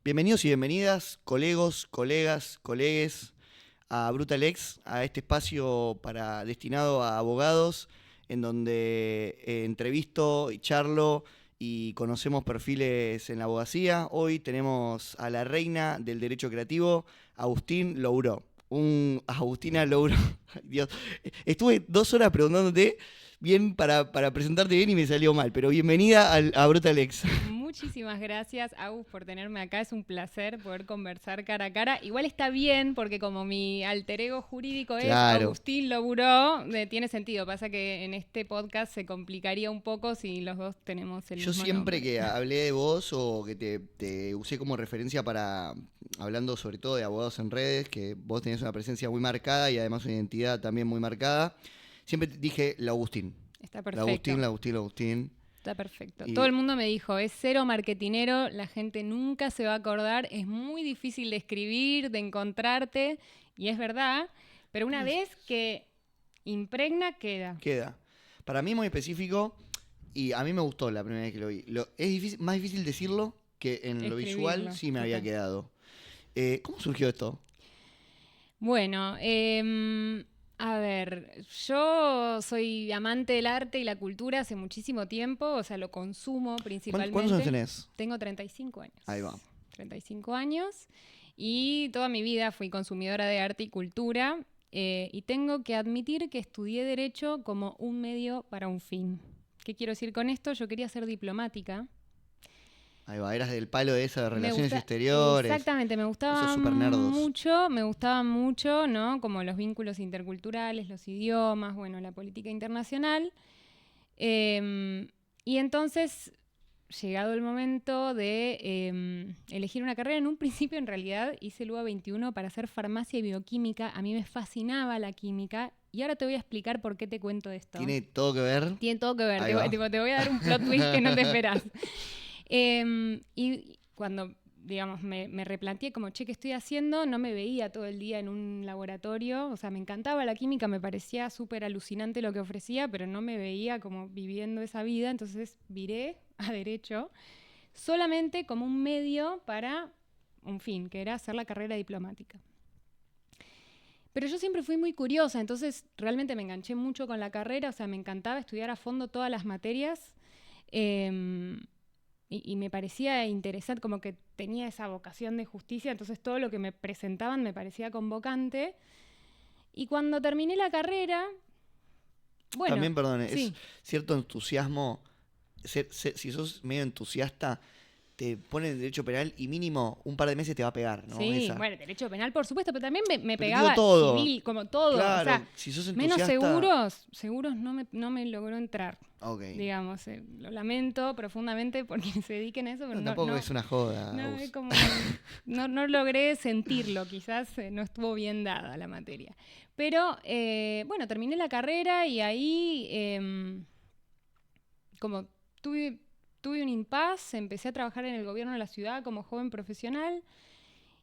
Bienvenidos y bienvenidas, colegas, colegues, a Brutalex, a este espacio destinado a abogados, en donde entrevisto y charlo y conocemos perfiles en la abogacía. Hoy tenemos a la reina del derecho creativo, Agustín Louró. Agustina Louró, Dios, estuve 2 horas preguntándote bien para presentarte bien y me salió mal, pero bienvenida a Brutalex. Muchísimas gracias, Agus, por tenerme acá. Es un placer poder conversar cara a cara. Igual está bien, porque como mi alter ego jurídico es Agustín Louró, tiene sentido. Pasa que en este podcast se complicaría un poco si los dos tenemos el mismo nombre. Yo siempre que hablé de vos o que te usé como referencia hablando sobre todo de abogados en redes, que vos tenés una presencia muy marcada y además una identidad también muy marcada, siempre te dije la Agustín. Está perfecto. La Agustín. Está perfecto. Todo el mundo me dijo, es cero marketinero, la gente nunca se va a acordar, es muy difícil de escribir, de encontrarte, y es verdad, pero una vez que impregna, queda. Para mí es muy específico y a mí me gustó la primera vez que lo vi. Es más difícil decirlo que en lo visual sí me había quedado. ¿Cómo surgió esto? Bueno, a ver, yo soy amante del arte y la cultura hace muchísimo tiempo, o sea, lo consumo principalmente. ¿Cuántos años tenés? Tengo 35 años. Ahí va. 35 años y toda mi vida fui consumidora de arte y cultura y tengo que admitir que estudié Derecho como un medio para un fin. ¿Qué quiero decir con esto? Yo quería ser diplomática. Ahí va, eras del palo de esas relaciones exteriores. Exactamente, me gustaban mucho, ¿no? Como los vínculos interculturales, los idiomas, bueno, la política internacional. Y entonces, llegado el momento de elegir una carrera, en un principio en realidad hice el UBA 21 para hacer farmacia y bioquímica. A mí me fascinaba la química. Y ahora te voy a explicar por qué te cuento esto. ¿Tiene todo que ver? Tiene todo que ver. Te voy a dar un plot twist que no te esperás. Y cuando, digamos, me replanteé como, ¿qué estoy haciendo? No me veía todo el día en un laboratorio. O sea, me encantaba la química, me parecía súper alucinante lo que ofrecía, pero no me veía como viviendo esa vida. Entonces viré a Derecho solamente como un medio para un fin, que era hacer la carrera diplomática. Pero yo siempre fui muy curiosa, entonces realmente me enganché mucho con la carrera. O sea, me encantaba estudiar a fondo todas las materias. Y me parecía interesante, como que tenía esa vocación de justicia, entonces todo lo que me presentaban me parecía convocante. Y cuando terminé la carrera, bueno... También, perdón, sí. Es cierto entusiasmo, si sos medio entusiasta, te pone el derecho penal y mínimo un par de meses te va a pegar, ¿no? Sí, bueno, derecho penal por supuesto, pero también me pegaba todo. Civil, como todo. Claro, o sea, si sos entusiasta... menos seguros no me logró entrar. Okay. Digamos, lo lamento profundamente porque se dediquen a eso, pero tampoco es una joda. No, es como, no logré sentirlo, quizás no estuvo bien dada la materia. Pero, bueno, terminé la carrera y ahí, como tuve un impasse, empecé a trabajar en el gobierno de la ciudad como joven profesional.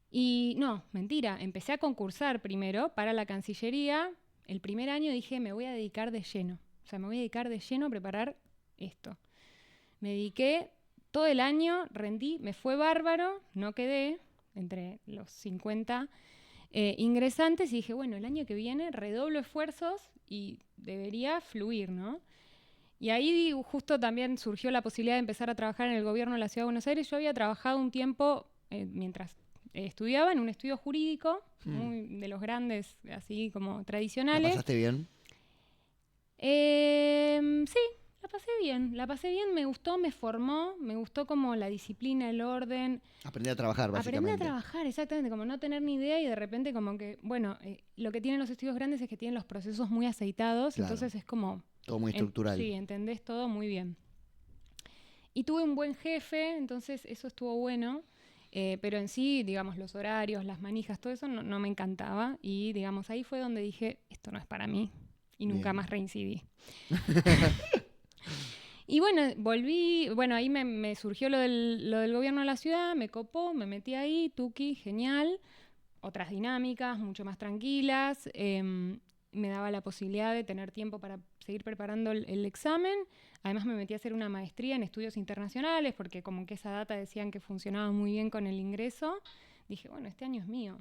Y no, mentira, empecé a concursar primero para la Cancillería. El primer año dije, me voy a dedicar de lleno. O sea, me voy a dedicar de lleno a preparar esto. Me dediqué todo el año, rendí, me fue bárbaro, no quedé entre los 50 ingresantes y dije, bueno, el año que viene redoblo esfuerzos y debería fluir, ¿no? Y ahí justo también surgió la posibilidad de empezar a trabajar en el gobierno de la Ciudad de Buenos Aires. Yo había trabajado un tiempo mientras estudiaba en un estudio jurídico, muy de los grandes, así como tradicionales. ¿La pasaste bien? Sí, la pasé bien, me gustó, me formó, me gustó como la disciplina, el orden. Aprendí a trabajar, básicamente. Aprendí a trabajar, exactamente, como no tener ni idea y de repente como que, bueno, lo que tienen los estudios grandes es que tienen los procesos muy aceitados, claro. Entonces es como... Todo muy estructural. Sí, entendés todo muy bien. Y tuve un buen jefe, entonces eso estuvo bueno, pero en sí, digamos, los horarios, las manijas, todo eso no me encantaba y, digamos, ahí fue donde dije, esto no es para mí y nunca más reincidí. Y bueno, volví, bueno, ahí me surgió lo del gobierno de la ciudad, me copó, me metí ahí, tuki, genial, otras dinámicas, mucho más tranquilas, me daba la posibilidad de tener tiempo para seguir preparando el examen. Además me metí a hacer una maestría en estudios internacionales porque como que esa data decían que funcionaba muy bien con el ingreso. Dije, bueno, este año es mío.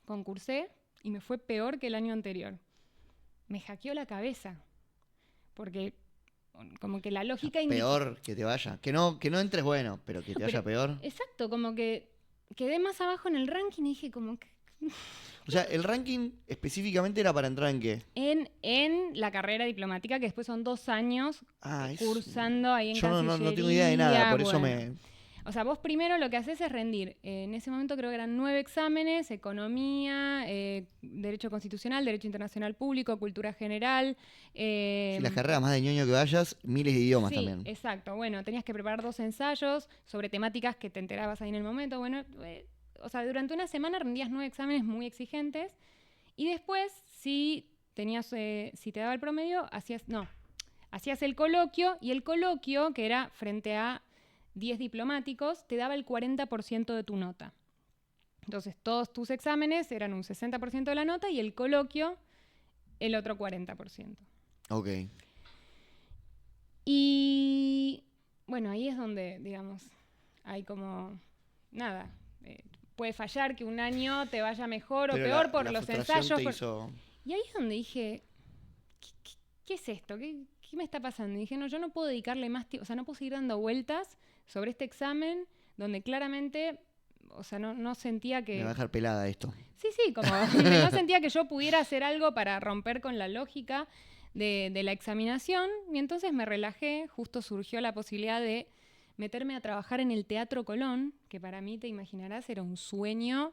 Concursé y me fue peor que el año anterior. Me hackeó la cabeza porque como que la lógica... Peor que te vaya. Que no entres bueno, pero que te vaya peor. Exacto, como que quedé más abajo en el ranking y dije como que... O sea, el ranking específicamente era para entrar en qué? En la carrera diplomática, que después son 2 años cursando ahí en Cancillería. Yo no tengo idea de nada, por eso me... O sea, vos primero lo que haces es rendir. En ese momento creo que eran 9 exámenes: economía, derecho constitucional, derecho internacional público, cultura general. Si las carreras más de ñoño que vayas, miles de idiomas también. Sí, exacto. Bueno, tenías que preparar 2 ensayos sobre temáticas que te enterabas ahí en el momento. Bueno, o sea, durante una semana rendías 9 exámenes muy exigentes. Y después, si te daba el promedio, hacías el coloquio. Y el coloquio, que era frente a 10 diplomáticos, te daba el 40% de tu nota. Entonces, todos tus exámenes eran un 60% de la nota y el coloquio el otro 40%. Ok. Y bueno, ahí es donde, digamos, hay como nada. Puede fallar que un año te vaya mejor o peor por los ensayos. Y ahí es donde dije, ¿qué es esto? ¿Qué me está pasando? Y dije, no, yo no puedo dedicarle más tiempo, o sea, no puedo seguir dando vueltas sobre este examen donde claramente, o sea, no sentía que... Me va a dejar pelada esto. Sí, como no sentía que yo pudiera hacer algo para romper con la lógica de la examinación, y entonces me relajé. Justo surgió la posibilidad de meterme a trabajar en el Teatro Colón, que para mí, te imaginarás, era un sueño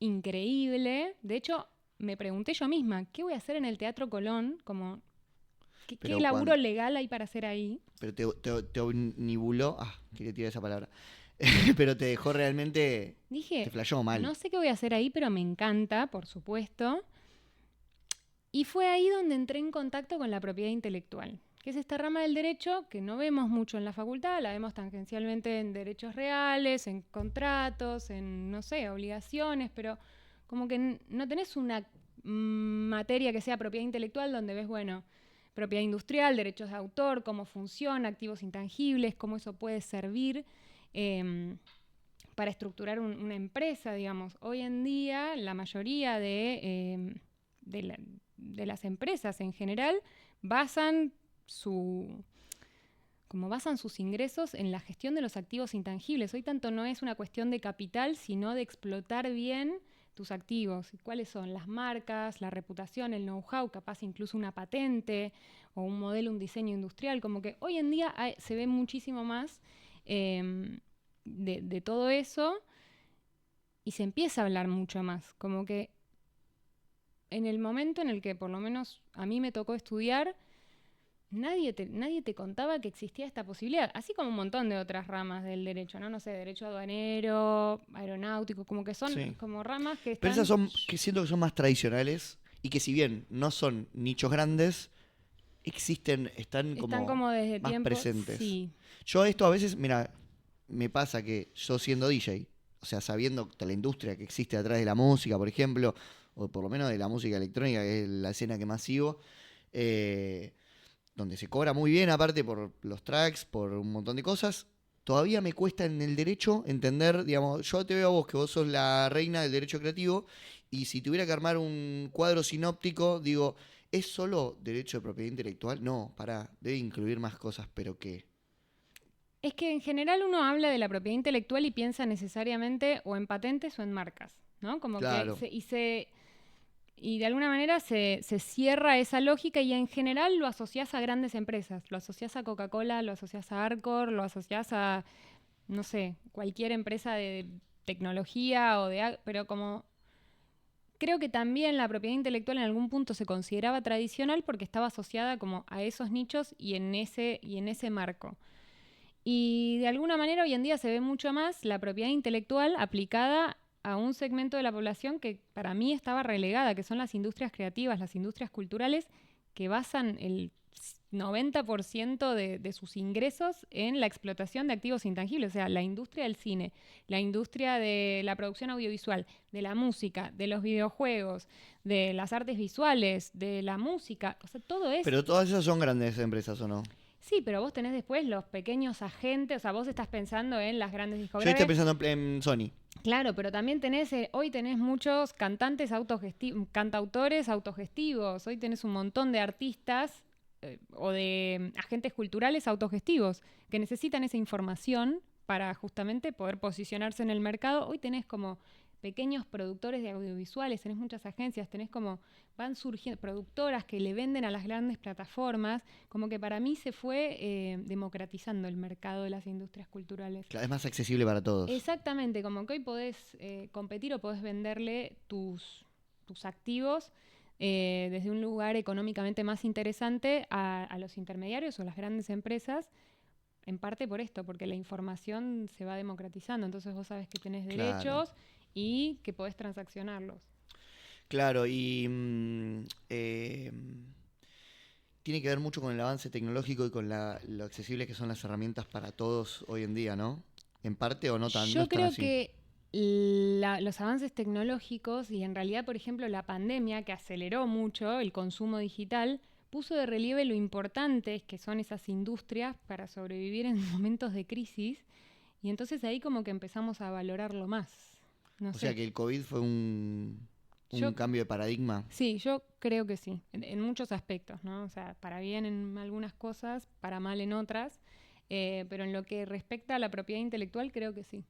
increíble. De hecho, me pregunté yo misma, ¿qué voy a hacer en el Teatro Colón? Como, ¿qué laburo legal hay para hacer ahí? Pero te omnibuló, quería tirar esa palabra, pero te dejó realmente, dije, te flashó mal. No sé qué voy a hacer ahí, pero me encanta, por supuesto. Y fue ahí donde entré en contacto con la propiedad intelectual, que es esta rama del derecho que no vemos mucho en la facultad, la vemos tangencialmente en derechos reales, en contratos, en, no sé, obligaciones, pero como que no tenés una materia que sea propiedad intelectual donde ves, bueno, propiedad industrial, derechos de autor, cómo funciona, activos intangibles, cómo eso puede servir para estructurar una empresa, digamos. Hoy en día la mayoría de las empresas en general basan sus ingresos en la gestión de los activos intangibles. Hoy tanto no es una cuestión de capital, sino de explotar bien tus activos. ¿Cuáles son? Las marcas, la reputación, el know-how, capaz incluso una patente o un modelo, un diseño industrial. Como que hoy en día se ve muchísimo más de todo eso, y se empieza a hablar mucho más. Como que en el momento en el que por lo menos a mí me tocó estudiar, nadie te contaba que existía esta posibilidad, así como un montón de otras ramas del derecho, ¿no? No sé, derecho aduanero, aeronáutico, como que son como ramas que están... Pero esas que siento que son más tradicionales y que si bien no son nichos grandes, están como desde más tiempos, presentes. Sí. Yo esto a veces, mira, me pasa que yo siendo DJ, o sea, sabiendo la industria que existe detrás de la música, por ejemplo, o por lo menos de la música electrónica, que es la escena que más sigo, donde se cobra muy bien, aparte por los tracks, por un montón de cosas, todavía me cuesta en el derecho entender, digamos, yo te veo a vos, que vos sos la reina del derecho creativo, y si tuviera que armar un cuadro sinóptico, digo, ¿es solo derecho de propiedad intelectual? No, debe incluir más cosas, pero ¿qué? Es que en general uno habla de la propiedad intelectual y piensa necesariamente o en patentes o en marcas, ¿no? Como claro. Y de alguna manera se cierra esa lógica, y en general lo asociás a grandes empresas. Lo asociás a Coca-Cola, lo asociás a Arcor, lo asociás a, no sé, cualquier empresa de tecnología pero como... Creo que también la propiedad intelectual en algún punto se consideraba tradicional porque estaba asociada como a esos nichos y en ese marco. Y de alguna manera hoy en día se ve mucho más la propiedad intelectual aplicada a un segmento de la población que para mí estaba relegada, que son las industrias creativas, las industrias culturales, que basan el 90% de sus ingresos en la explotación de activos intangibles, o sea, la industria del cine, la industria de la producción audiovisual, de la música, de los videojuegos, de las artes visuales, de la música, o sea, todo eso. Pero todas esas son grandes empresas, ¿o no? Sí, pero vos tenés después los pequeños agentes, o sea, vos estás pensando en las grandes Yo discográficas. estoy pensando en Sony. Claro, pero también hoy tenés muchos cantantes cantautores autogestivos, hoy tenés un montón de artistas o de agentes culturales autogestivos que necesitan esa información para justamente poder posicionarse en el mercado. Hoy tenés como pequeños productores de audiovisuales, tenés muchas agencias, tenés como van surgiendo productoras que le venden a las grandes plataformas, como que para mí se fue democratizando el mercado de las industrias culturales. Claro, es más accesible para todos. Exactamente, como que hoy podés competir o podés venderle tus activos desde un lugar económicamente más interesante a los intermediarios o las grandes empresas, en parte por esto, porque la información se va democratizando, entonces vos sabés que tenés derechos y que podés transaccionarlos. Claro, y tiene que ver mucho con el avance tecnológico y con lo accesible que son las herramientas para todos hoy en día, ¿no? En parte o no tanto. Yo creo que los avances tecnológicos y en realidad, por ejemplo, la pandemia que aceleró mucho el consumo digital, puso de relieve lo importantes que son esas industrias para sobrevivir en momentos de crisis y entonces ahí como que empezamos a valorarlo más. O sea que el COVID fue un cambio de paradigma. Sí, yo creo que sí, en muchos aspectos, ¿no? O sea, para bien en algunas cosas, para mal en otras. Pero en lo que respecta a la propiedad intelectual, creo que sí.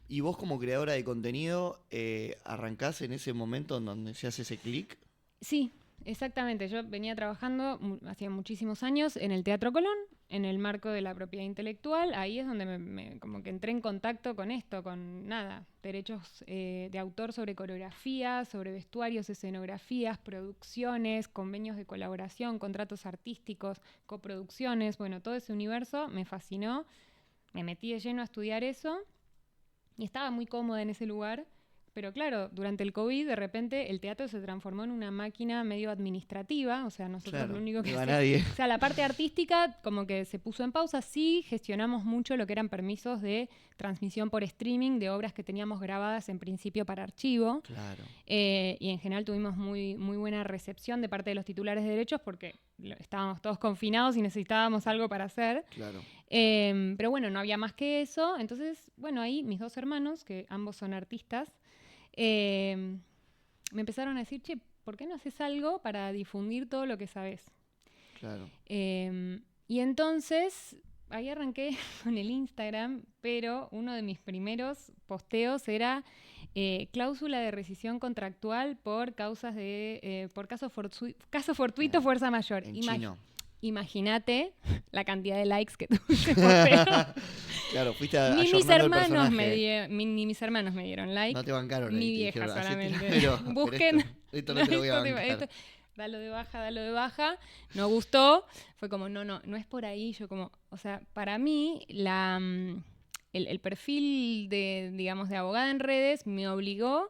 ¿Y vos como creadora de contenido arrancás en ese momento en donde se hace ese clic? Sí, exactamente. Yo venía trabajando hacía muchísimos años en el Teatro Colón, en el marco de la propiedad intelectual. Ahí es donde como que entré en contacto con esto, con derechos de autor sobre coreografía, sobre vestuarios, escenografías, producciones, convenios de colaboración, contratos artísticos, coproducciones. Bueno, todo ese universo me fascinó. Me metí de lleno a estudiar eso y estaba muy cómoda en ese lugar. Pero claro, durante el COVID, de repente, el teatro se transformó en una máquina medio administrativa, o sea, nosotros lo único que nadie. O sea, la parte artística como que se puso en pausa, sí, gestionamos mucho lo que eran permisos de transmisión por streaming de obras que teníamos grabadas en principio para archivo. Claro. Y en general tuvimos muy, muy buena recepción de parte de los titulares de derechos porque estábamos todos confinados y necesitábamos algo para hacer. Claro. Pero bueno, no había más que eso. Entonces, bueno, ahí mis dos hermanos, que ambos son artistas, me empezaron a decir, che, ¿por qué no haces algo para difundir todo lo que sabes? Claro. Y entonces, ahí arranqué con el Instagram, pero uno de mis primeros posteos era cláusula de rescisión contractual por causas de por caso fortuito, fuerza mayor. En chino. Imagínate la cantidad de likes que tuve ese posteo. Claro, fuiste a Ni mis hermanos me dieron like. No te bancaron. Mi vieja dijeron, solamente. Pero, Busquen. Esto no te lo voy a bancar. Dalo de baja. No gustó. Fue como, no es por ahí. Yo como, o sea, para mí el perfil de abogada en redes me obligó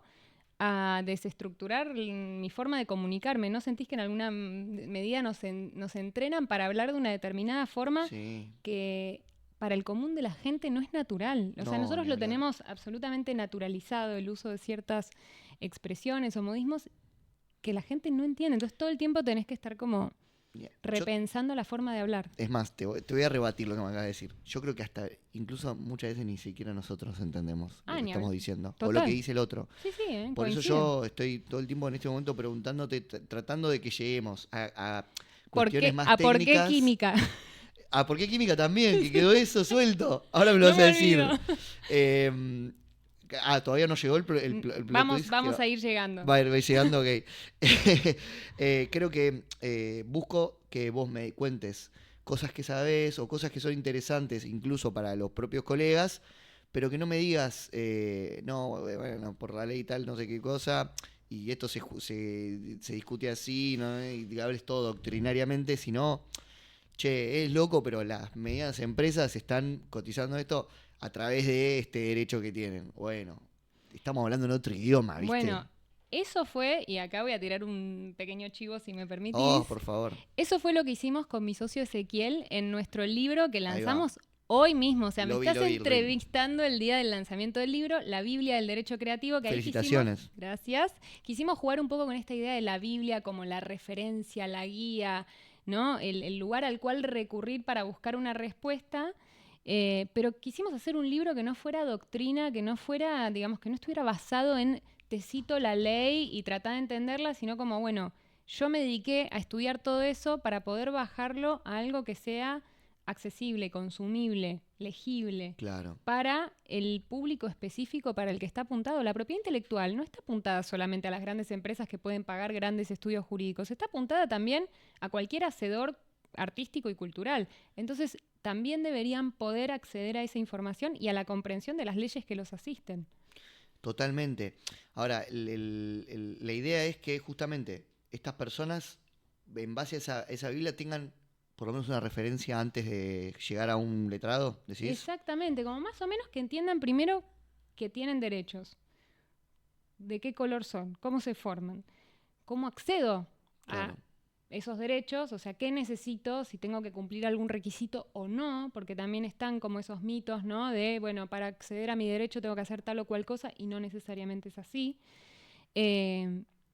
a desestructurar mi forma de comunicarme. ¿No sentís que en alguna medida nos entrenan para hablar de una determinada forma que para el común de la gente no es natural? O sea, nosotros lo tenemos absolutamente naturalizado, el uso de ciertas expresiones o modismos que la gente no entiende. Entonces todo el tiempo tenés que estar como repensando la forma de hablar. Es más, te voy a rebatir lo que me acabas de decir. Yo creo que hasta, incluso muchas veces ni siquiera nosotros entendemos lo que estamos diciendo. Total. O lo que dice el otro. Sí, Por eso yo estoy todo el tiempo en este momento preguntándote, tratando de que lleguemos a cuestiones más técnicas. ¿Por qué química? ¿Por qué química también? Que quedó eso suelto. Ahora me lo vas a decir. Todavía no llegó el vamos a ir llegando. Va a ir llegando, ok. Creo que busco que vos me cuentes cosas que sabés o cosas que son interesantes incluso para los propios colegas, pero que no me digas, bueno, por la ley tal, no sé qué cosa, y esto se discute así, ¿no? Y hables todo doctrinariamente, sino, che, es loco, pero las medianas empresas están cotizando esto a través de este derecho que tienen. Bueno, estamos hablando en otro idioma, ¿viste? Bueno, Eso fue, y acá voy a tirar un pequeño chivo si me permitís. Oh, por favor. Eso fue lo que hicimos con mi socio Ezequiel en nuestro libro que Ahí va. lanzamos hoy mismo. O sea, Lo me vi, estás lo vi, entrevistando el día del lanzamiento del libro, La Biblia del Derecho Creativo, que ahí Felicitaciones. quisimos, gracias, quisimos jugar un poco con esta idea de la Biblia como la referencia, la guía, ¿no? El lugar al cual recurrir para buscar una respuesta. Pero quisimos hacer un libro que no fuera doctrina, que no fuera, digamos, que no estuviera basado en te cito la ley y tratar de entenderla, sino como, bueno, yo me dediqué a estudiar todo eso para poder bajarlo a algo que sea accesible, consumible, legible, Claro. para el público específico para el que está apuntado. La propiedad intelectual no está apuntada solamente a las grandes empresas que pueden pagar grandes estudios jurídicos, está apuntada también a cualquier hacedor artístico y cultural. Entonces, también deberían poder acceder a esa información y a la comprensión de las leyes que los asisten. Totalmente. Ahora, la idea es que justamente estas personas, en base a esa Biblia, tengan por lo menos una referencia antes de llegar a un letrado, ¿decís? Exactamente, como más o menos que entiendan primero que tienen derechos, de qué color son, cómo se forman, cómo accedo Claro. a esos derechos, o sea, qué necesito, si tengo que cumplir algún requisito o no, porque también están como esos mitos, ¿no? De, bueno, para acceder a mi derecho tengo que hacer tal o cual cosa y no necesariamente es así.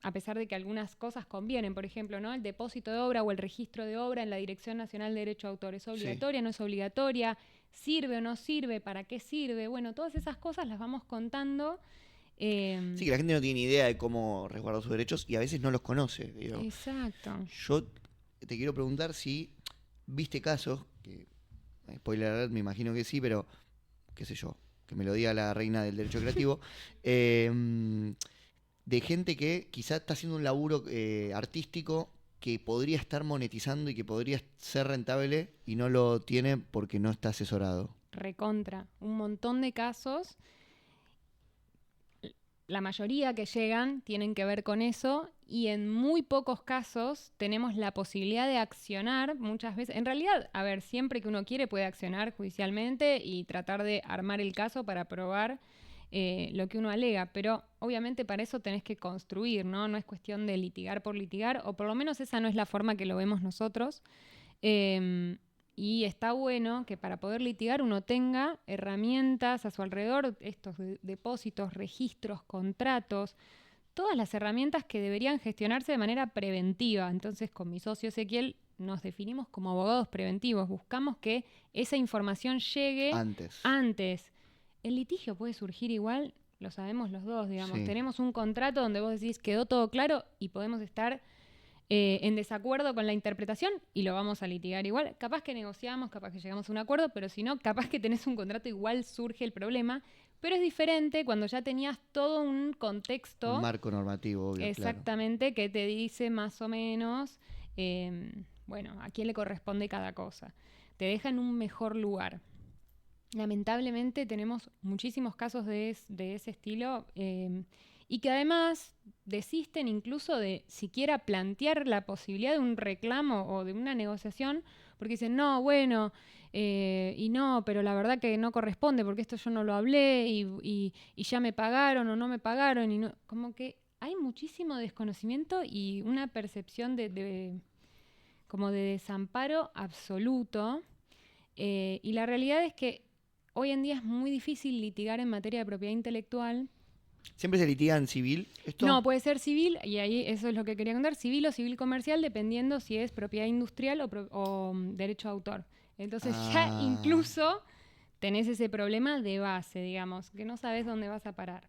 A pesar de que algunas cosas convienen, por ejemplo, ¿no? El depósito de obra o el registro de obra en la Dirección Nacional de Derecho de Autor, ¿es obligatoria, no es obligatoria? ¿Sirve o no sirve? ¿Para qué sirve? Bueno, todas esas cosas las vamos contando. Sí, que la gente no tiene ni idea de cómo resguardar sus derechos y a veces no los conoce. Digo. Exacto. Yo te quiero preguntar si viste casos, que spoiler alert, me imagino que sí, pero qué sé yo, que me lo diga la reina del derecho creativo, de gente que quizá está haciendo un laburo artístico que podría estar monetizando y que podría ser rentable y no lo tiene porque no está asesorado. Recontra. Un montón de casos. La mayoría que llegan tienen que ver con eso y en muy pocos casos tenemos la posibilidad de accionar muchas veces. En realidad, a ver, siempre que uno quiere puede accionar judicialmente y tratar de armar el caso para probar lo que uno alega, pero obviamente para eso tenés que construir, ¿no? No es cuestión de litigar por litigar, o por lo menos esa no es la forma que lo vemos nosotros. Y está bueno que para poder litigar uno tenga herramientas a su alrededor, estos depósitos, registros, contratos, todas las herramientas que deberían gestionarse de manera preventiva. Entonces, con mi socio Ezequiel nos definimos como abogados preventivos. Buscamos que esa información llegue antes. El litigio puede surgir igual, lo sabemos los dos, digamos. Sí. Tenemos un contrato donde vos decís quedó todo claro y podemos estar en desacuerdo con la interpretación y lo vamos a litigar igual. Capaz que negociamos, capaz que llegamos a un acuerdo, pero si no, capaz que tenés un contrato, igual surge el problema. Pero es diferente cuando ya tenías todo un contexto. Un marco normativo, obvio. Exactamente, claro. Que te dice más o menos, bueno, a quién le corresponde cada cosa. Te deja en un mejor lugar. Lamentablemente tenemos muchísimos casos de ese estilo y que además desisten incluso de siquiera plantear la posibilidad de un reclamo o de una negociación porque dicen, no, bueno, y no, pero la verdad que no corresponde porque esto yo no lo hablé y ya me pagaron o no me pagaron. Y no, como que hay muchísimo desconocimiento y una percepción como de desamparo absoluto. Y la realidad es que hoy en día es muy difícil litigar en materia de propiedad intelectual. ¿Siempre se litiga en civil esto? No, puede ser civil, y ahí eso es lo que quería contar, civil o civil comercial, dependiendo si es propiedad industrial o derecho de autor. Entonces ya incluso tenés ese problema de base, digamos, que no sabes dónde vas a parar.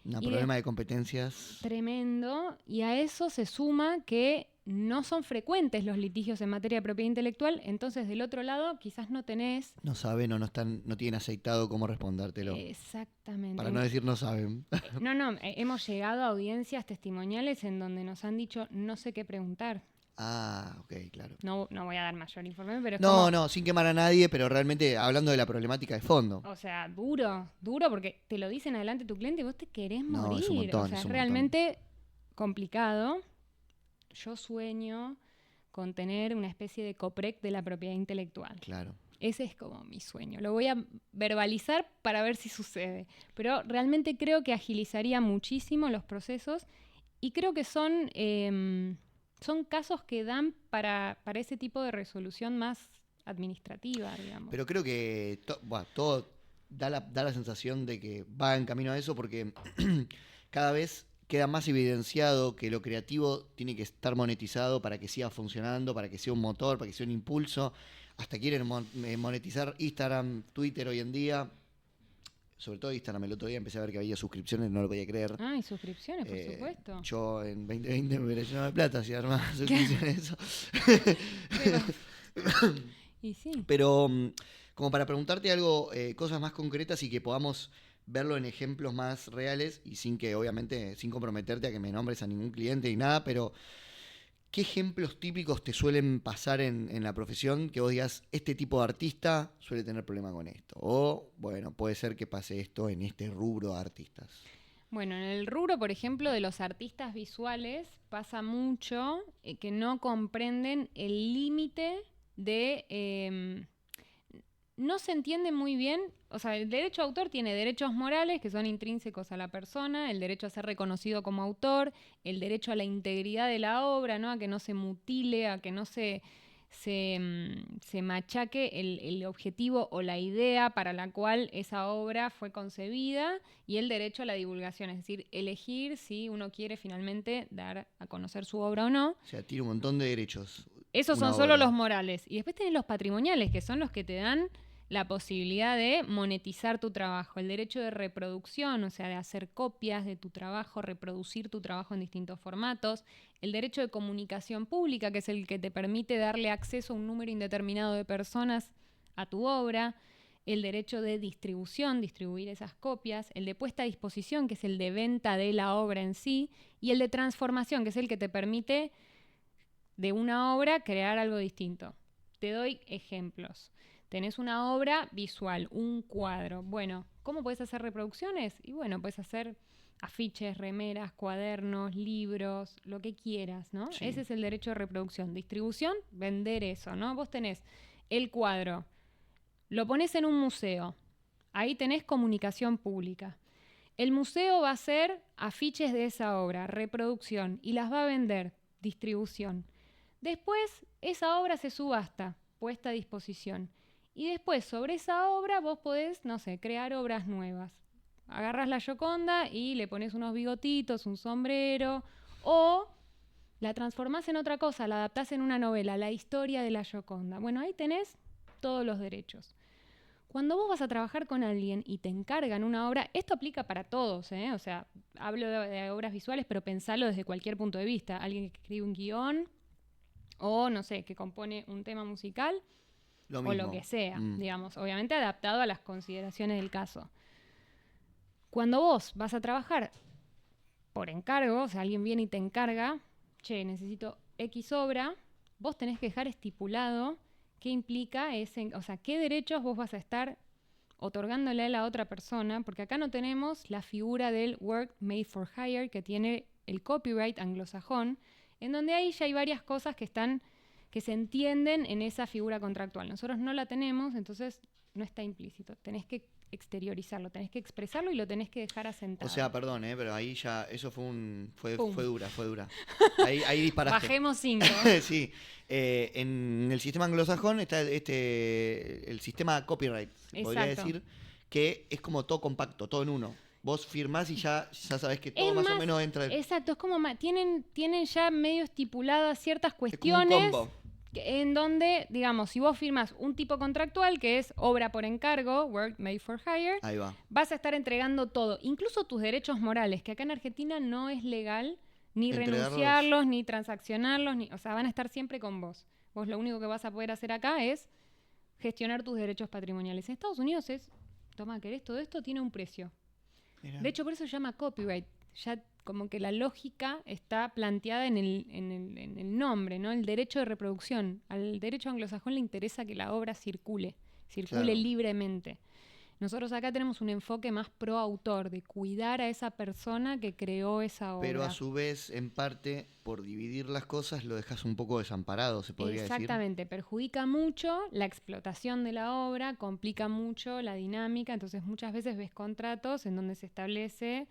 Un problema de competencias. Tremendo, y a eso se suma que no son frecuentes los litigios en materia de propiedad intelectual, entonces del otro lado quizás no tenés... No saben o no tienen aceitado cómo respondértelo. Exactamente. Para no decir no saben. Hemos llegado a audiencias testimoniales en donde nos han dicho no sé qué preguntar. Ok, claro. No voy a dar mayor informe, pero es No, sin quemar a nadie, pero realmente hablando de la problemática de fondo. O sea, duro, porque te lo dicen adelante tu cliente y vos te querés morir. No, es un montón, o sea, es realmente complicado. Yo sueño con tener una especie de COPREC de la propiedad intelectual. Claro. Ese es como mi sueño. Lo voy a verbalizar para ver si sucede. Pero realmente creo que agilizaría muchísimo los procesos y creo que son casos que dan para ese tipo de resolución más administrativa, digamos. Pero creo que todo da la sensación de que va en camino a eso porque cada vez queda más evidenciado que lo creativo tiene que estar monetizado para que siga funcionando, para que sea un motor, para que sea un impulso. Hasta quieren monetizar Instagram, Twitter hoy en día. Sobre todo Instagram, el otro día empecé a ver que había suscripciones, no lo podía creer. Ah, y suscripciones, por supuesto. Yo en 2020 me hubiera llenado de plata si armaba suscripciones eso. Y sí. Pero como para preguntarte algo, cosas más concretas y que podamos verlo en ejemplos más reales y sin que, obviamente, sin comprometerte a que me nombres a ningún cliente y nada, pero ¿qué ejemplos típicos te suelen pasar en la profesión que vos digas, este tipo de artista suele tener problema con esto? O, bueno, puede ser que pase esto en este rubro de artistas. Bueno, en el rubro, por ejemplo, de los artistas visuales, pasa mucho que no comprenden el límite de... no se entiende muy bien, o sea, el derecho a autor tiene derechos morales que son intrínsecos a la persona, el derecho a ser reconocido como autor, el derecho a la integridad de la obra, ¿no? A que no se mutile, a que no se machaque el objetivo o la idea para la cual esa obra fue concebida, y el derecho a la divulgación, es decir, elegir si uno quiere finalmente dar a conocer su obra o no. O sea, tiene un montón de derechos. Esos son solo los morales. Y después tenés los patrimoniales, que son los que te dan la posibilidad de monetizar tu trabajo. El derecho de reproducción, o sea, de hacer copias de tu trabajo, reproducir tu trabajo en distintos formatos. El derecho de comunicación pública, que es el que te permite darle acceso a un número indeterminado de personas a tu obra. El derecho de distribución, distribuir esas copias. El de puesta a disposición, que es el de venta de la obra en sí. Y el de transformación, que es el que te permite de una obra crear algo distinto. Te doy ejemplos. Tenés una obra visual, un cuadro. Bueno, ¿cómo podés hacer reproducciones? Y bueno, podés hacer afiches, remeras, cuadernos, libros, lo que quieras, ¿no? Sí. Ese es el derecho de reproducción. Distribución, vender eso, ¿no? Vos tenés el cuadro, lo ponés en un museo. Ahí tenés comunicación pública. El museo va a hacer afiches de esa obra, reproducción, y las va a vender, distribución. Después, esa obra se subasta, puesta a disposición. Y después, sobre esa obra, vos podés, no sé, crear obras nuevas. Agarrás la Gioconda y le pones unos bigotitos, un sombrero, o la transformás en otra cosa, la adaptás en una novela, la historia de la Gioconda. Bueno, ahí tenés todos los derechos. Cuando vos vas a trabajar con alguien y te encargan una obra, esto aplica para todos, ¿eh? O sea, hablo de obras visuales, pero pensalo desde cualquier punto de vista. Alguien que escribe un guión, o no sé, que compone un tema musical, o lo que sea, digamos, obviamente adaptado a las consideraciones del caso. Cuando vos vas a trabajar por encargo, o sea, alguien viene y te encarga, che, necesito X obra, vos tenés que dejar estipulado qué implica ese, o sea, qué derechos vos vas a estar otorgándole a la otra persona, porque acá no tenemos la figura del work made for hire que tiene el copyright anglosajón, en donde ahí ya hay varias cosas que se entienden en esa figura contractual. Nosotros no la tenemos, entonces no está implícito. Tenés que exteriorizarlo, tenés que expresarlo y lo tenés que dejar asentado. O sea, perdón, pero ahí ya, eso fue dura. Ahí disparaste. Bajemos 5. Sí. En el sistema anglosajón está el sistema copyright, podría decir, que es como todo compacto, todo en uno. Vos firmás y ya sabés que todo más o menos entra. Exacto, es como tienen ya medio estipuladas ciertas cuestiones. Es como un combo. En donde, digamos, si vos firmas un tipo contractual que es obra por encargo, work made for hire, ahí va. Vas a estar entregando todo, incluso tus derechos morales, que acá en Argentina no es legal ni renunciarlos, ni transaccionarlos, o sea, van a estar siempre con vos. Vos lo único que vas a poder hacer acá es gestionar tus derechos patrimoniales. En Estados Unidos toma, ¿querés todo esto? Tiene un precio. Mirá. De hecho, por eso se llama copyright. Ya como que la lógica está planteada en el nombre, ¿no? El derecho de reproducción. Al derecho anglosajón le interesa que la obra circule claro. libremente. Nosotros acá tenemos un enfoque más pro autor, de cuidar a esa persona que creó esa obra. Pero a su vez, en parte, por dividir las cosas, lo dejas un poco desamparado, se podría decir. Exactamente, perjudica mucho la explotación de la obra, complica mucho la dinámica, entonces muchas veces ves contratos en donde se establece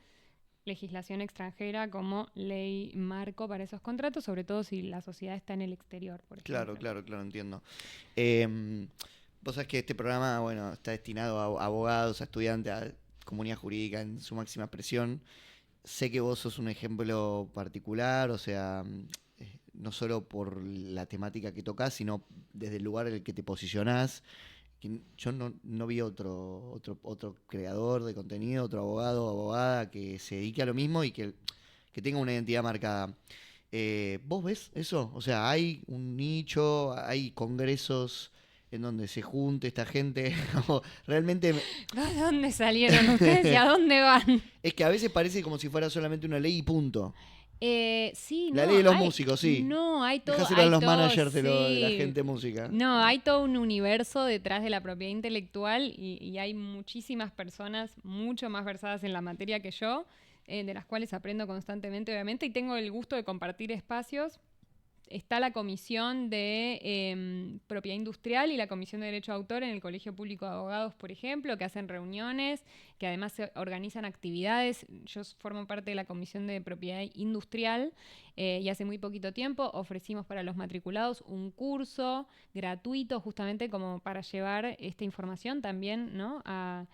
legislación extranjera como ley marco para esos contratos, sobre todo si la sociedad está en el exterior, por ejemplo. Claro, entiendo. Vos sabés que este programa, bueno, está destinado a abogados, a estudiantes, a comunidad jurídica en su máxima expresión. Sé que vos sos un ejemplo particular, o sea, no solo por la temática que tocas, sino desde el lugar en el que te posicionás. Yo no vi otro creador de contenido, otro abogado o abogada que se dedique a lo mismo y que tenga una identidad marcada. ¿Vos ves eso? O sea, hay un nicho, hay congresos en donde se junte esta gente. Realmente ¿De dónde salieron ustedes y a dónde van? es que a veces parece como si fuera solamente una ley y punto. Sí, La no, ley de los músicos, sí. No, hay todo. Dejáselo a los managers sí. de la gente música. No, hay todo un universo detrás de la propiedad intelectual y hay muchísimas personas mucho más versadas en la materia que yo, de las cuales aprendo constantemente, obviamente, y tengo el gusto de compartir espacios. Está la Comisión de Propiedad Industrial y la Comisión de Derecho de Autor en el Colegio Público de Abogados, por ejemplo, que hacen reuniones, que además se organizan actividades. Yo formo parte de la Comisión de Propiedad Industrial y hace muy poquito tiempo ofrecimos para los matriculados un curso gratuito justamente como para llevar esta información también, ¿no?, a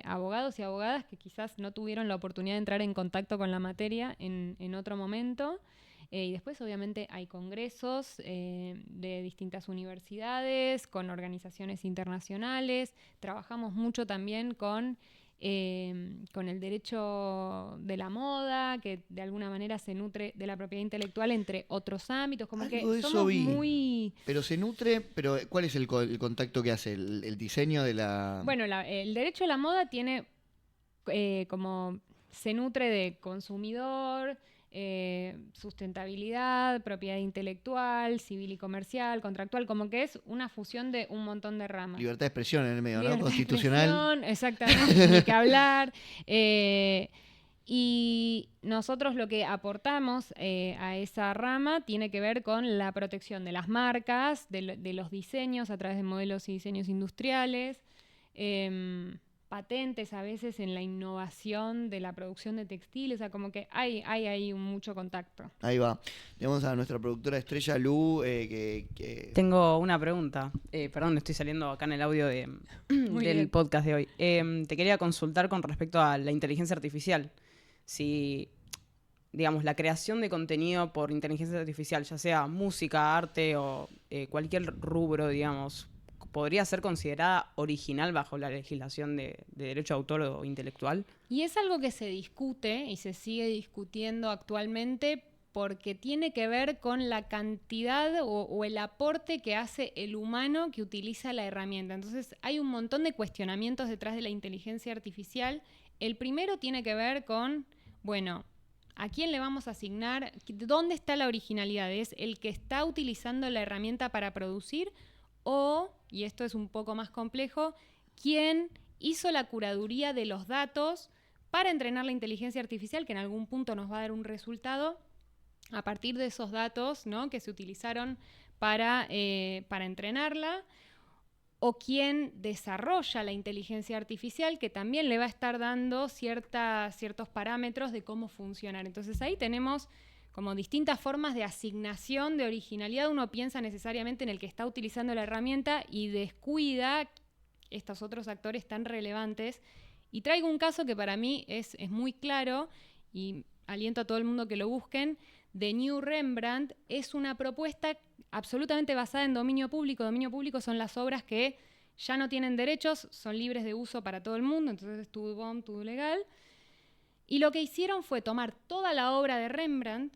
abogados y abogadas que quizás no tuvieron la oportunidad de entrar en contacto con la materia en otro momento. Y después, obviamente, hay congresos de distintas universidades, con organizaciones internacionales. Trabajamos mucho también con el derecho de la moda, que de alguna manera se nutre de la propiedad intelectual, entre otros ámbitos. Como Algo que de eso somos vi. muy... Pero se nutre, pero ¿cuál es el contacto que hace? ¿El diseño de la...? Bueno, el derecho a la moda tiene como... se nutre de consumidor, sustentabilidad, propiedad intelectual, civil y comercial, contractual, como que es una fusión de un montón de ramas. Libertad de expresión en el medio, Libertad ¿no? de Constitucional. exactamente, ni que hablar. Y nosotros lo que aportamos a esa rama tiene que ver con la protección de las marcas, de los diseños a través de modelos y diseños industriales, patentes a veces en la innovación de la producción de textiles, o sea, como que hay ahí mucho contacto. Ahí va. Tenemos a nuestra productora estrella Lu, que... Tengo una pregunta. Perdón, estoy saliendo acá en el audio del podcast de hoy. Te quería consultar con respecto a la inteligencia artificial. Si, digamos, la creación de contenido por inteligencia artificial, ya sea música, arte o cualquier rubro, digamos, ¿podría ser considerada original bajo la legislación de derecho de autor o intelectual? Y es algo que se discute y se sigue discutiendo actualmente porque tiene que ver con la cantidad o el aporte que hace el humano que utiliza la herramienta. Entonces hay un montón de cuestionamientos detrás de la inteligencia artificial. El primero tiene que ver con, bueno, ¿a quién le vamos a asignar? ¿Dónde está la originalidad? ¿Es el que está utilizando la herramienta para producir? O, y esto es un poco más complejo, ¿quién hizo la curaduría de los datos para entrenar la inteligencia artificial, que en algún punto nos va a dar un resultado a partir de esos datos, ¿no?, que se utilizaron para entrenarla? O quién desarrolla la inteligencia artificial, que también le va a estar dando ciertos parámetros de cómo funcionar. Entonces ahí tenemos como distintas formas de asignación de originalidad. Uno piensa necesariamente en el que está utilizando la herramienta y descuida estos otros actores tan relevantes. Y traigo un caso que para mí es muy claro y aliento a todo el mundo que lo busquen. The New Rembrandt es una propuesta absolutamente basada en dominio público. Dominio público son las obras que ya no tienen derechos, son libres de uso para todo el mundo, entonces es todo legal. Y lo que hicieron fue tomar toda la obra de Rembrandt,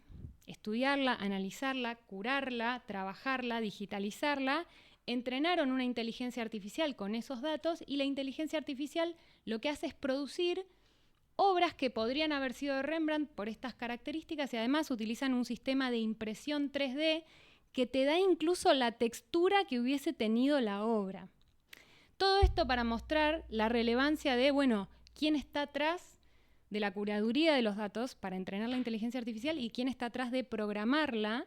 estudiarla, analizarla, curarla, trabajarla, digitalizarla, entrenaron una inteligencia artificial con esos datos y la inteligencia artificial lo que hace es producir obras que podrían haber sido de Rembrandt por estas características y además utilizan un sistema de impresión 3D que te da incluso la textura que hubiese tenido la obra. Todo esto para mostrar la relevancia de, bueno, quién está atrás de la curaduría de los datos para entrenar la inteligencia artificial y quién está atrás de programarla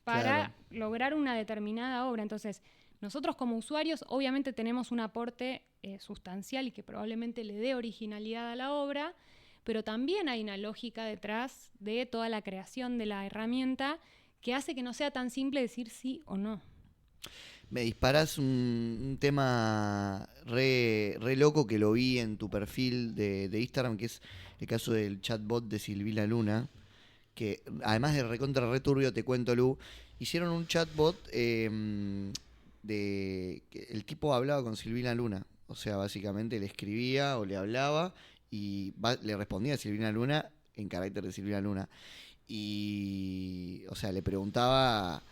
para lograr una determinada obra. Entonces, nosotros como usuarios obviamente tenemos un aporte sustancial y que probablemente le dé originalidad a la obra, pero también hay una lógica detrás de toda la creación de la herramienta que hace que no sea tan simple decir sí o no. Me disparás un tema re loco que lo vi en tu perfil de Instagram, que es el caso del chatbot de Silvina Luna, que además de recontra returbio, te cuento, Lu, hicieron un chatbot que el tipo hablaba con Silvina Luna. O sea, básicamente le escribía o le hablaba y le respondía a Silvina Luna en carácter de Silvina Luna. Y, o sea, le preguntaba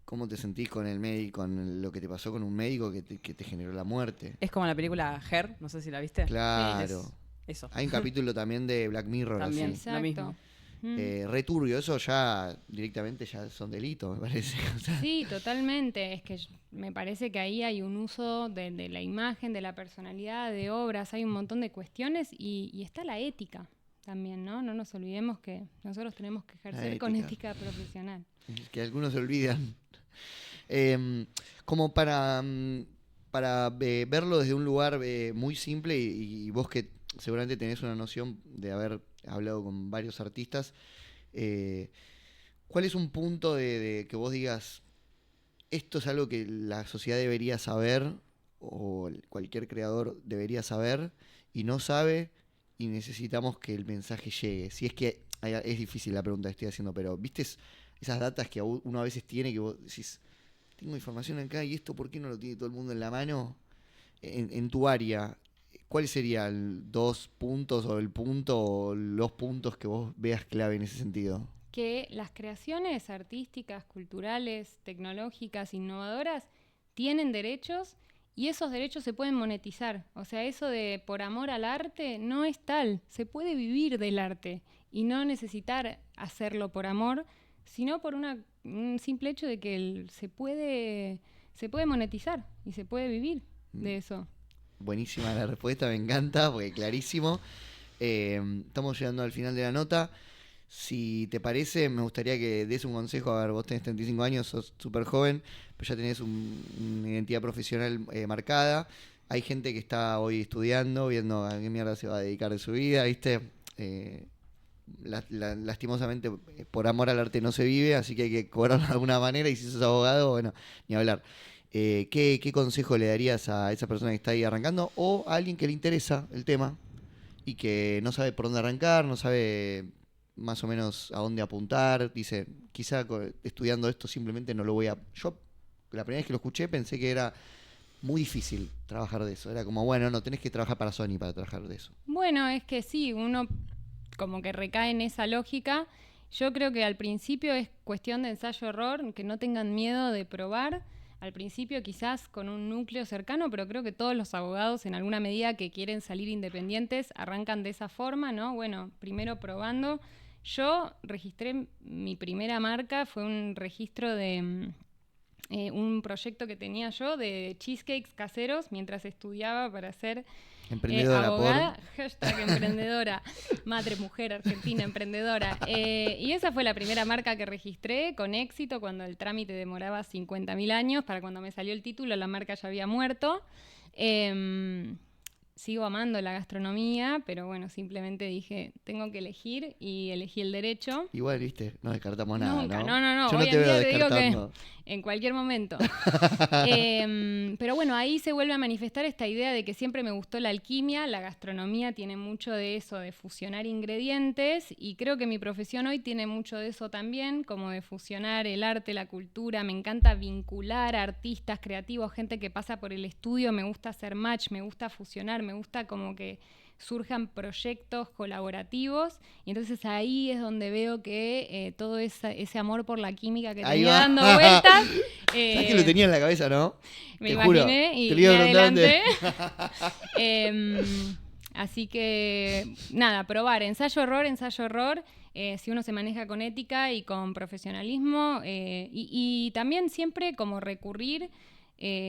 cómo te sentís con el médico, con lo que te pasó con un médico que te generó la muerte. Es como la película Her, no sé si la viste. Claro. Eso. Hay un capítulo también de Black Mirror. También, así. lo mismo. Returbio, eso ya directamente ya son delitos, me parece. O sea, sí, totalmente. Es que me parece que ahí hay un uso de la imagen, de la personalidad, de obras, hay un montón de cuestiones y está la ética también, ¿no? No nos olvidemos que nosotros tenemos que ejercer con ética profesional. Que algunos se olvidan. Como para verlo desde un lugar muy simple y vos que seguramente tenés una noción de haber hablado con varios artistas, ¿cuál es un punto de que vos digas, esto es algo que la sociedad debería saber o cualquier creador debería saber y no sabe y necesitamos que el mensaje llegue? Si es que es difícil la pregunta que estoy haciendo, pero ¿viste esas datas que uno a veces tiene que vos decís, tengo información acá y esto por qué no lo tiene todo el mundo en la mano? En tu área, ¿cuáles serían 2 puntos o el punto o los puntos que vos veas clave en ese sentido? Que las creaciones artísticas, culturales, tecnológicas, innovadoras tienen derechos y esos derechos se pueden monetizar. O sea, eso de por amor al arte no es tal. Se puede vivir del arte y no necesitar hacerlo por amor, sino por un simple hecho de que se puede monetizar y se puede vivir de eso. Buenísima la respuesta, me encanta, porque clarísimo. Estamos llegando al final de la nota. Si te parece, me gustaría que des un consejo. A ver, vos tenés 35 años, sos súper joven, pero ya tenés una identidad profesional marcada. Hay gente que está hoy estudiando, viendo a qué mierda se va a dedicar de su vida, ¿viste? Lastimosamente, por amor al arte no se vive, así que hay que cobrarlo de alguna manera. Y si sos abogado, bueno, ni hablar. ¿Qué consejo le darías a esa persona que está ahí arrancando o a alguien que le interesa el tema y que no sabe por dónde arrancar, no sabe más o menos a dónde apuntar? Dice, quizá estudiando esto simplemente no lo voy a... Yo la primera vez que lo escuché pensé que era muy difícil trabajar de eso. Era como, bueno, no, tenés que trabajar para Sony para trabajar de eso. Bueno, es que sí, uno como que recae en esa lógica. Yo creo que al principio es cuestión de ensayo-error, que no tengan miedo de probar. Al principio quizás con un núcleo cercano, pero creo que todos los abogados en alguna medida que quieren salir independientes arrancan de esa forma, ¿no? Bueno, primero probando. Yo registré mi primera marca, fue un registro de un proyecto que tenía yo de cheesecakes caseros mientras estudiaba para ser emprendedora, abogada, hashtag emprendedora, madre, mujer, argentina, emprendedora. Y esa fue la primera marca que registré con éxito cuando el trámite demoraba 50.000 años. Para cuando me salió el título, la marca ya había muerto. Sigo amando la gastronomía, pero bueno, simplemente dije, tengo que elegir y elegí el derecho. Igual, viste, no descartamos nada, Nunca, ¿no? Yo Hoy no te veo te digo descartando. que en cualquier momento. Pero bueno, ahí se vuelve a manifestar esta idea de que siempre me gustó la alquimia. La gastronomía tiene mucho de eso, de fusionar ingredientes, y creo que mi profesión hoy tiene mucho de eso también, como de fusionar el arte, la cultura. Me encanta vincular a artistas, creativos, gente que pasa por el estudio. Me gusta hacer match, me gusta fusionar, me gusta como que surjan proyectos colaborativos, y entonces ahí es donde veo que todo ese amor por la química que tenía dando vueltas. ¿Sabes que lo tenía en la cabeza, no? Me Te imaginé juro, y te lo iba a me preguntar adelanté. Así que nada, probar, ensayo-error. Si uno se maneja con ética y con profesionalismo, y también siempre como recurrir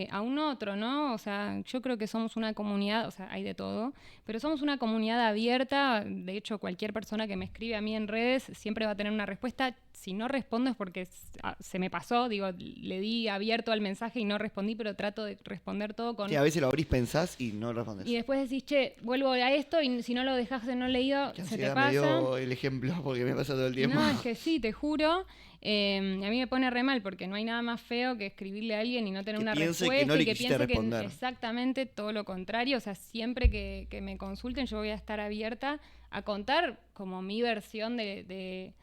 a un otro, ¿no? O sea, yo creo que somos una comunidad, o sea, hay de todo, pero somos una comunidad abierta. De hecho, cualquier persona que me escribe a mí en redes siempre va a tener una respuesta. Si no respondo es porque se me pasó, digo, le di abierto al mensaje y no respondí, pero trato de responder todo con... Sí, a veces lo abrís, pensás y no respondes. Y después decís, che, vuelvo a esto y si no lo dejas de no leído, se te pasa. Me dio el ejemplo porque me pasa todo el tiempo. No, es que sí, te juro. A mí me pone re mal porque no hay nada más feo que escribirle a alguien y no tener una respuesta que no le y que quisiste piense responder. que exactamente todo lo contrario. O sea, siempre que me consulten yo voy a estar abierta a contar como mi versión del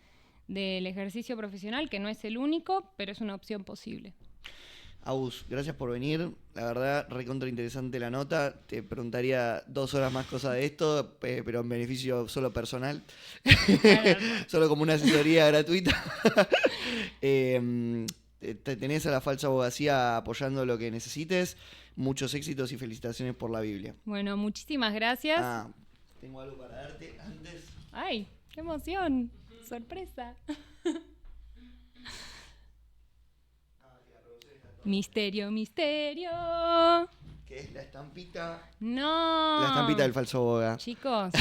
ejercicio profesional, que no es el único, pero es una opción posible. Agus, gracias por venir. La verdad, recontra interesante la nota. Te preguntaría 2 horas más cosas de esto, pero en beneficio solo personal. Solo como una asesoría gratuita. Tenés a la Falsa Abogacía apoyando lo que necesites. Muchos éxitos y felicitaciones por la Biblia. Bueno, muchísimas gracias. Tengo algo para darte antes. ¡Ay, qué emoción! ¡Sorpresa! Misterio, misterio. ¿Qué es la estampita? No. La estampita del falso boga. Chicos.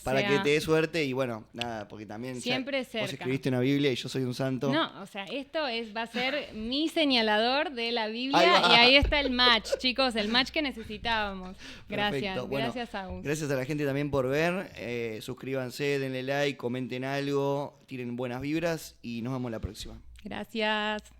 Para que te dé suerte y bueno, nada, porque también siempre vos cerca. escribiste una Biblia y yo soy un santo. No, o sea, esto va a ser mi señalador de la Biblia y ahí está el match, chicos, el match que necesitábamos. Gracias, perfecto. Bueno, gracias Agus. Gracias a la gente también por ver. Suscríbanse, denle like, comenten algo, tiren buenas vibras y nos vemos la próxima. Gracias.